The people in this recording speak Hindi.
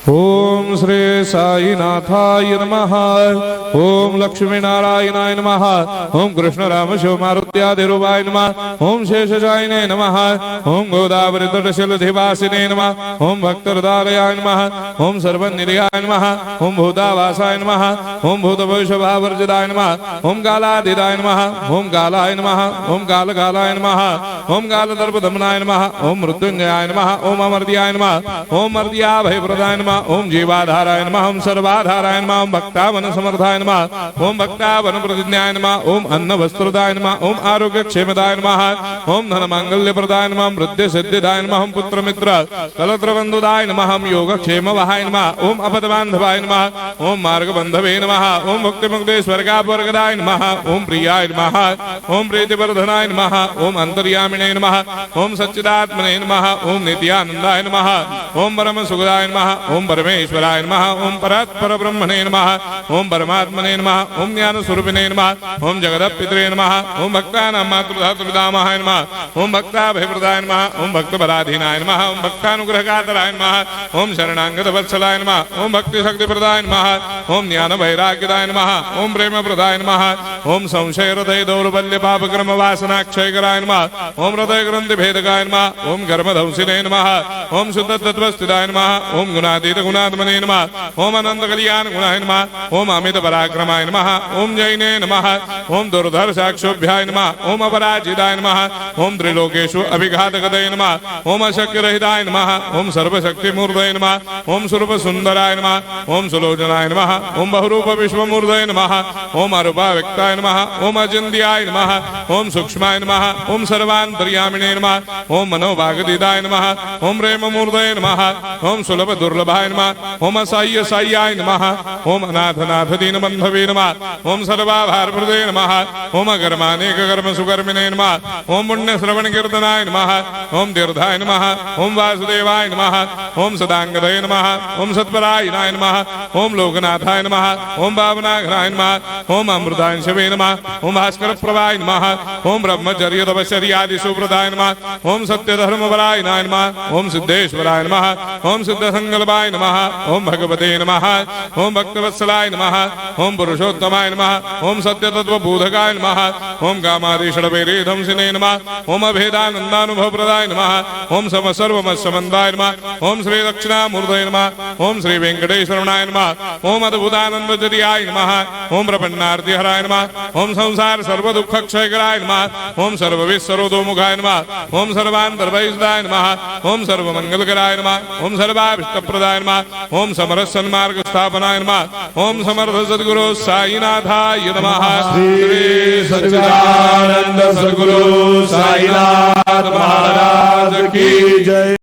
ओम श्री साईनाथाय नमः। ओम लक्ष्मी नारायणाय नमः। ओम कृष्ण राम शिव मारुत्यादिरूपाय नमः। ओम शेषशायिने नमः। ओम गोदावरी तटशिलधिवासिने नमः। ओम भक्तहृदयाय नमः। ओम सर्वनिलयाय नमः। ओम भूतावासाय नमः। ओम भूतभविष्यभावर्जिताय नमः। ओम कालाधीराय नमः। ओम कालाय नमः। ओम कालकालाय नमः। ओम कालदर्पदमनाय नमः। ओम मृत्युंजयाय नमः। ओम अमर्त्याय नमः। ओम मर्त्याभयप्रदाय नमः। ओम जीवाधाराय नमः। ओम सर्वाधाराय नमः। ओम भक्तावन समर्थाय नमः। ओम भक्तावन प्रतिज्ञाय नमः। ओम अन्न वस्त्रदाय नमः। ओम आरोग्य क्षेमदाय नमः। ओम धन मांगल्य प्रदाय नमः। वृद्धि सिद्धिदाय नमः। ओम पुत्र मित्र कलत्र बंधुदाय नमः। ओम योग क्षेम वहाय नमः। ओम अपद बांधवाय नमः। ओम मार्ग बंधवे नमः। ओम भक्ति मुक्ति स्वर्गापवर्गदाय नमः। ओम प्रियाय नमः। ओम प्रीतिवर्धनाय नमः। ओम अंतर्यामिने नमः। ओम सच्चिदात्मने नमः। ओम नित्यानंदाय नमः। ओम परम सुखदाय नमः। ओम परमेश्वराय नमः। ओम परात्पर ब्रह्मणे नमः। ओम परमात्मने नमः। ओम ज्ञान स्वरूपिणे नमः। ओम जगदपितरे नमः। ओम भक्तानां मातृधातुर्पितामहाय नमः। ओम भक्ताभयप्रदाय नमः। ओम भक्तपराधीनाय नमः। ओम भक्तानुग्रहकातराय नमः। ओम शरणागत वत्सलाय नमः। ओम भक्ति शक्ति प्रदाय नमः। ओम ज्ञान वैराग्यदाय नमः। ओम प्रेम प्रदाय नमः। ओम संशय हृदय दौर्बल्य पाप कर्म वासना क्षयकराय नमः। ओम हृदय ग्रंथि भेदकाय नमः। ओम कर्मधंसिने नमः। ओम शुद्ध तत्वस्थिताय नमः। ओम गुणातीत गुणात्मने नमः। ओम अनंत कल्याण गुणाय नमः। ओम अमित पराक्रमाय नमः। ओम जैने नमः। ओम दुर्धर साक्षोभ्याय नमः। ओम अपराजिताय नमः। ओम त्रिलोकेषु अभिघातगतये नमः। ओम अशक्य रहिताय नमः। ओम सर्वशक्ति मूर्तये नमः। ओम स्वरूप सुंदराय नमः। ओम सुलोचनाय नमः। ओम बहुरूप विश्वमूर्तये नमः। ओम अरूपाव्यक्ताय नमः। ओम अचिन्त्याय नमः। ओम सूक्ष्माय नमः। ओम सर्वान्तर्यामिने नमः। ओम मनोभागदिदाय नमः। ओम प्रेम मूर्तये नमः। ओम सुलभ दुर्लभाय नमः। ओम असाह्य साह्याय नमः। ओम अनाथनाथ दीनबन्धवे नमः। ओम सर्वाभारप्रदे नमः। ओम अकर्मानेक कर्म सुकर्मिणे नमः। ओम पुण्य श्रवण कीर्तनाय नमः। ओम तीर्थाय नमः। ओम वासुदेवाय नमः। ओम सदांगदये नमः। ओम सत्परायणाय नमः। ओम लोकनाथाय नमः। ओम पावनाघ्नाय नमः। ओम अमृतांशवे नमः। ओम भास्कर प्रभाय नमः। ओम ब्रह्मचर्य तपश्चर्यादि सुप्रदाय नमः। ओम सत्यधर्मपरायणाय नमः। ओम सिद्धेश्वराय नमः। ओम सिद्ध संकल्पाय नमः। ओम भगवते नमः। ओम भक्तवत्सलाय नमः। ओम पुरुषोत्तमाय नमः। ओम सत्यतत्वबोधकाय नमः। ओम कामादिषडवैरेधंसिने नमः। ओम अभेदानन्दानुभवप्रदाय नमः। ओम समसर्वमस्समन्दाय नमः। ओम श्री दक्षिणामूर्तये नमः। ओम श्री वेंकटेश्वरनाय नमः। ओम अद्भुतानन्दजर्याय नमः। ओम प्रपन्नार्तिहराय नमः। ओम संसार सर्वदुःखक्षयकराय नमः। ओम सर्वविश्वरोधोमुखाय नमः। ओम सर्वान्तर्वैसदाय नमः। ओम सर्वमंगलकराय नमः। ओम सर्वाभिष्टप्रदाय नमः। ओम समरस सन्मार्ग स्थापनाय नमः। ओम समर्थ सद्गुरु साईनाथाय नमः। श्री सच्चिदानंद सद्गुरु साईनाथ महाराज की जय।